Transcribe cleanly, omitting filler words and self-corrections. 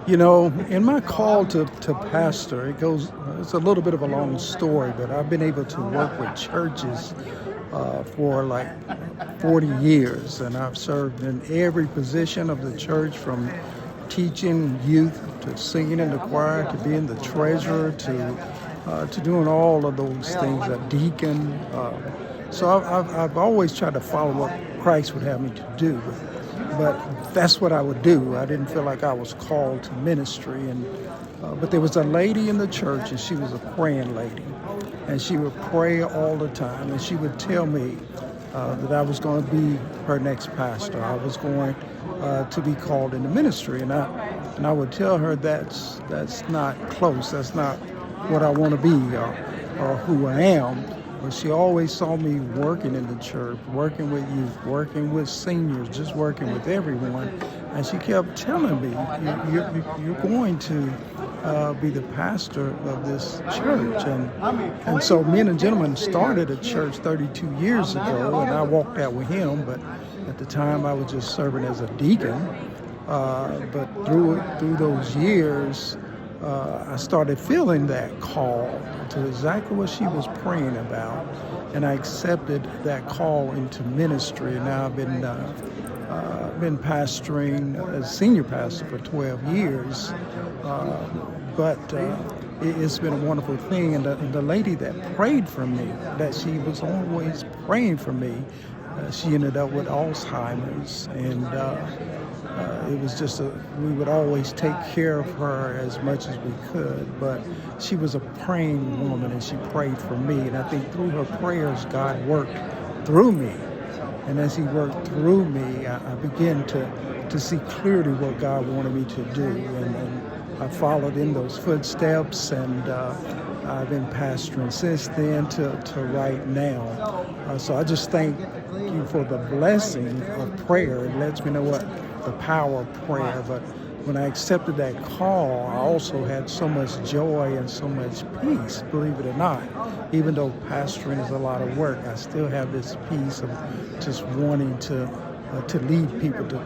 You know, in my call to pastor, it's a little bit of a long story, but I've been able to work with churches for like 40 years, and I've served in every position of the church, from teaching youth to singing in the choir to being the treasurer to doing all of those things, a deacon. So I've always tried to follow what Christ would have me to do. But that's what I would do. I didn't feel like I was called to ministry. But there was a lady in the church, and she was a praying lady. And she would pray all the time. And she would tell me that I was going to be her next pastor. I was going to be called into ministry. And I would tell her that's not close. That's not what I want to be or who I am. But she always saw me working in the church, working with youth, working with seniors, just working with everyone. And she kept telling me, you're going to be the pastor of this church. And so me and a gentleman started a church 32 years ago, and I walked out with him. But at the time, I was just serving as a deacon. But through those years, I started feeling that call to exactly what she was praying about, and I accepted that call into ministry. And now I've been pastoring as senior pastor for 12 years, but it's been a wonderful thing. And the lady that prayed for me, that she was always praying for me, she ended up with Alzheimer's, and it was just we would always take care of her as much as we could, but she was a praying woman, and she prayed for me. And I think through her prayers, God worked through me. And as he worked through me, I began to see clearly what God wanted me to do. And I followed in those footsteps, and I've been pastoring since then to right now. So I just thank you for the blessing of prayer. It lets me know what the power of prayer. But when I accepted that call, I also had so much joy and so much peace, believe it or not. Even though pastoring is a lot of work, I still have this peace of just wanting to lead people to